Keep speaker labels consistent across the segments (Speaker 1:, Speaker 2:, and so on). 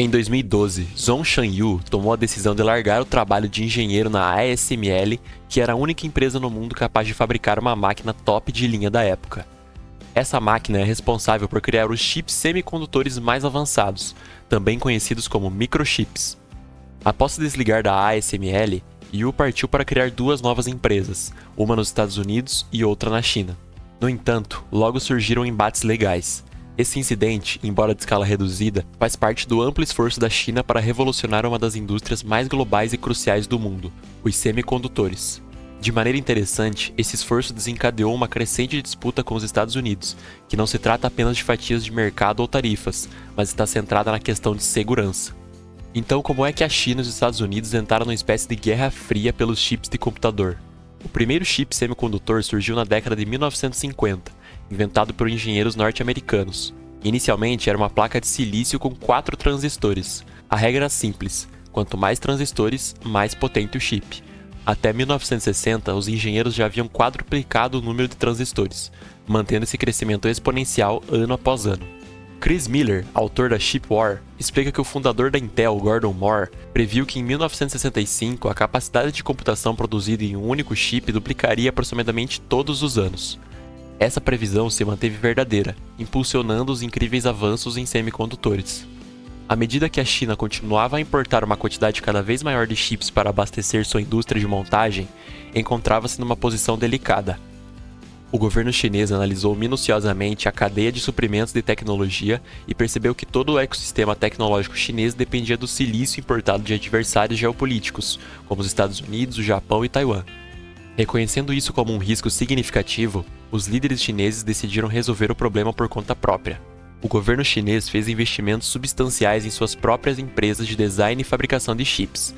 Speaker 1: Em 2012, Zhong Shanyu tomou a decisão de largar o trabalho de engenheiro na ASML, que era a única empresa no mundo capaz de fabricar uma máquina top de linha da época. Essa máquina é responsável por criar os chips semicondutores mais avançados, também conhecidos como microchips. Após se desligar da ASML, Yu partiu para criar duas novas empresas, uma nos Estados Unidos e outra na China. No entanto, logo surgiram embates legais. Esse incidente, embora de escala reduzida, faz parte do amplo esforço da China para revolucionar uma das indústrias mais globais e cruciais do mundo, os semicondutores. De maneira interessante, esse esforço desencadeou uma crescente disputa com os Estados Unidos, que não se trata apenas de fatias de mercado ou tarifas, mas está centrada na questão de segurança. Então, como é que a China e os Estados Unidos entraram numa espécie de guerra fria pelos chips de computador? O primeiro chip semicondutor surgiu na década de 1950, inventado por engenheiros norte-americanos. Inicialmente era uma placa de silício com 4 transistores. A regra era simples: quanto mais transistores, mais potente o chip. Até 1960, os engenheiros já haviam quadruplicado o número de transistores, mantendo esse crescimento exponencial ano após ano. Chris Miller, autor da Chip War, explica que o fundador da Intel, Gordon Moore, previu que em 1965 a capacidade de computação produzida em um único chip duplicaria aproximadamente todos os anos. Essa previsão se manteve verdadeira, impulsionando os incríveis avanços em semicondutores. À medida que a China continuava a importar uma quantidade cada vez maior de chips para abastecer sua indústria de montagem, encontrava-se numa posição delicada. O governo chinês analisou minuciosamente a cadeia de suprimentos de tecnologia e percebeu que todo o ecossistema tecnológico chinês dependia do silício importado de adversários geopolíticos, como os Estados Unidos, o Japão e Taiwan. Reconhecendo isso como um risco significativo, os líderes chineses decidiram resolver o problema por conta própria. O governo chinês fez investimentos substanciais em suas próprias empresas de design e fabricação de chips.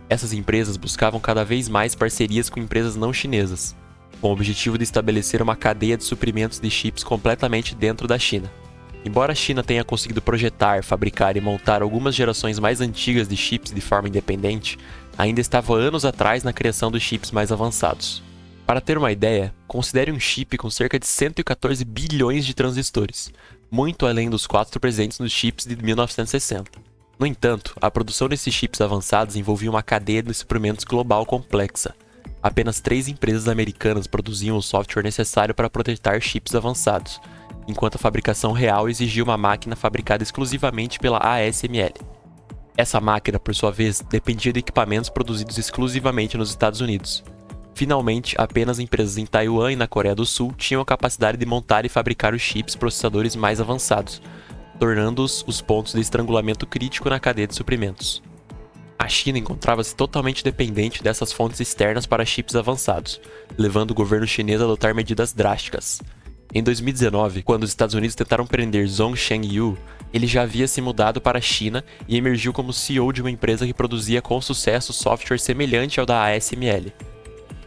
Speaker 1: Essas empresas buscavam cada vez mais parcerias com empresas não chinesas, com o objetivo de estabelecer uma cadeia de suprimentos de chips completamente dentro da China. Embora a China tenha conseguido projetar, fabricar e montar algumas gerações mais antigas de chips de forma independente, ainda estava anos atrás na criação dos chips mais avançados. Para ter uma ideia, considere um chip com cerca de 114 bilhões de transistores, muito além dos 4 presentes nos chips de 1960. No entanto, a produção desses chips avançados envolvia uma cadeia de suprimentos global complexa. Apenas 3 empresas americanas produziam o software necessário para projetar chips avançados, enquanto a fabricação real exigia uma máquina fabricada exclusivamente pela ASML. Essa máquina, por sua vez, dependia de equipamentos produzidos exclusivamente nos Estados Unidos. Finalmente, apenas empresas em Taiwan e na Coreia do Sul tinham a capacidade de montar e fabricar os chips processadores mais avançados, tornando-os os pontos de estrangulamento crítico na cadeia de suprimentos. A China encontrava-se totalmente dependente dessas fontes externas para chips avançados, levando o governo chinês a adotar medidas drásticas. Em 2019, quando os Estados Unidos tentaram prender Zhong Shanyu, ele já havia se mudado para a China e emergiu como CEO de uma empresa que produzia com sucesso software semelhante ao da ASML.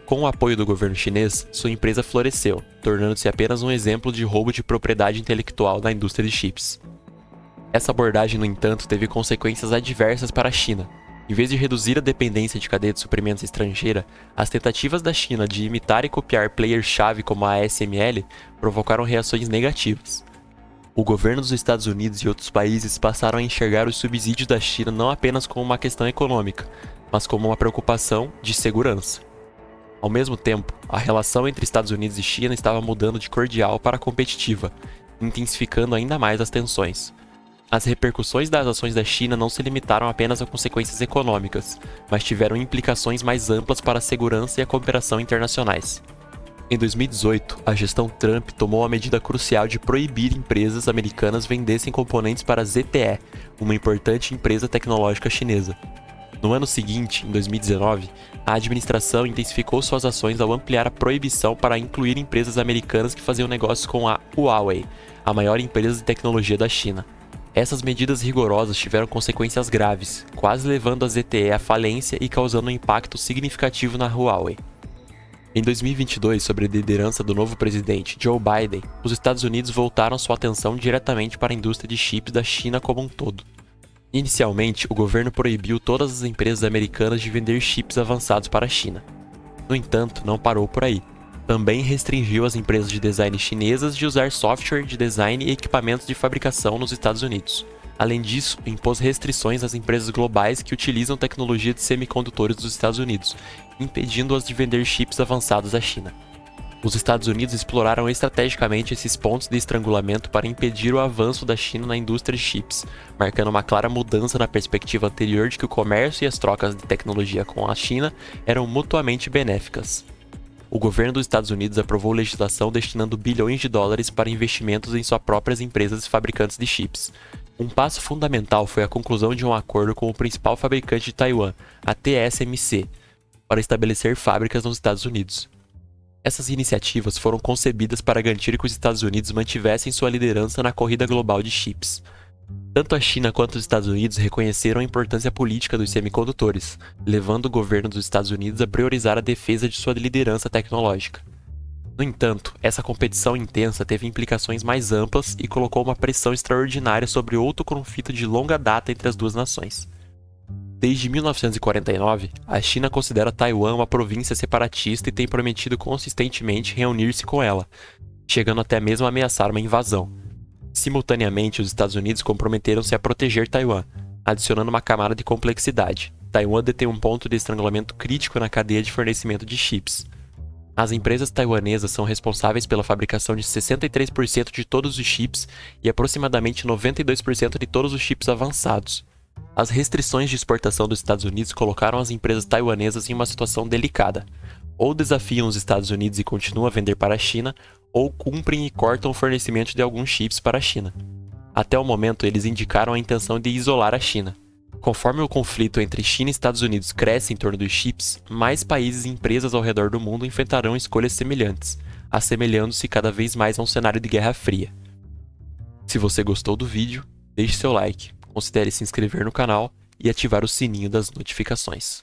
Speaker 1: Com o apoio do governo chinês, sua empresa floresceu, tornando-se apenas um exemplo de roubo de propriedade intelectual na indústria de chips. Essa abordagem, no entanto, teve consequências adversas para a China. Em vez de reduzir a dependência de cadeia de suprimentos estrangeira, as tentativas da China de imitar e copiar players-chave como a ASML provocaram reações negativas. O governo dos Estados Unidos e outros países passaram a enxergar os subsídios da China não apenas como uma questão econômica, mas como uma preocupação de segurança. Ao mesmo tempo, a relação entre Estados Unidos e China estava mudando de cordial para competitiva, intensificando ainda mais as tensões. As repercussões das ações da China não se limitaram apenas a consequências econômicas, mas tiveram implicações mais amplas para a segurança e a cooperação internacionais. Em 2018, a gestão Trump tomou a medida crucial de proibir empresas americanas vendessem componentes para a ZTE, uma importante empresa tecnológica chinesa. No ano seguinte, em 2019, a administração intensificou suas ações ao ampliar a proibição para incluir empresas americanas que faziam negócios com a Huawei, a maior empresa de tecnologia da China. Essas medidas rigorosas tiveram consequências graves, quase levando a ZTE à falência e causando um impacto significativo na Huawei. Em 2022, sob a liderança do novo presidente Joe Biden, os Estados Unidos voltaram sua atenção diretamente para a indústria de chips da China como um todo. Inicialmente, o governo proibiu todas as empresas americanas de vender chips avançados para a China. No entanto, não parou por aí. Também restringiu as empresas de design chinesas de usar software de design e equipamentos de fabricação nos Estados Unidos. Além disso, impôs restrições às empresas globais que utilizam tecnologia de semicondutores dos Estados Unidos, impedindo-as de vender chips avançados à China. Os Estados Unidos exploraram estrategicamente esses pontos de estrangulamento para impedir o avanço da China na indústria de chips, marcando uma clara mudança na perspectiva anterior de que o comércio e as trocas de tecnologia com a China eram mutuamente benéficas. O governo dos Estados Unidos aprovou legislação destinando bilhões de dólares para investimentos em suas próprias empresas fabricantes de chips. Um passo fundamental foi a conclusão de um acordo com o principal fabricante de Taiwan, a TSMC, para estabelecer fábricas nos Estados Unidos. Essas iniciativas foram concebidas para garantir que os Estados Unidos mantivessem sua liderança na corrida global de chips. Tanto a China quanto os Estados Unidos reconheceram a importância política dos semicondutores, levando o governo dos Estados Unidos a priorizar a defesa de sua liderança tecnológica. No entanto, essa competição intensa teve implicações mais amplas e colocou uma pressão extraordinária sobre outro conflito de longa data entre as duas nações. Desde 1949, a China considera Taiwan uma província separatista e tem prometido consistentemente reunir-se com ela, chegando até mesmo a ameaçar uma invasão. Simultaneamente, os Estados Unidos comprometeram-se a proteger Taiwan, adicionando uma camada de complexidade. Taiwan detém um ponto de estrangulamento crítico na cadeia de fornecimento de chips. As empresas taiwanesas são responsáveis pela fabricação de 63% de todos os chips e aproximadamente 92% de todos os chips avançados. As restrições de exportação dos Estados Unidos colocaram as empresas taiwanesas em uma situação delicada. Ou desafiam os Estados Unidos e continuam a vender para a China, ou cumprem e cortam o fornecimento de alguns chips para a China. Até o momento, eles indicaram a intenção de isolar a China. Conforme o conflito entre China e Estados Unidos cresce em torno dos chips, mais países e empresas ao redor do mundo enfrentarão escolhas semelhantes, assemelhando-se cada vez mais a um cenário de Guerra Fria. Se você gostou do vídeo, deixe seu like, considere se inscrever no canal e ativar o sininho das notificações.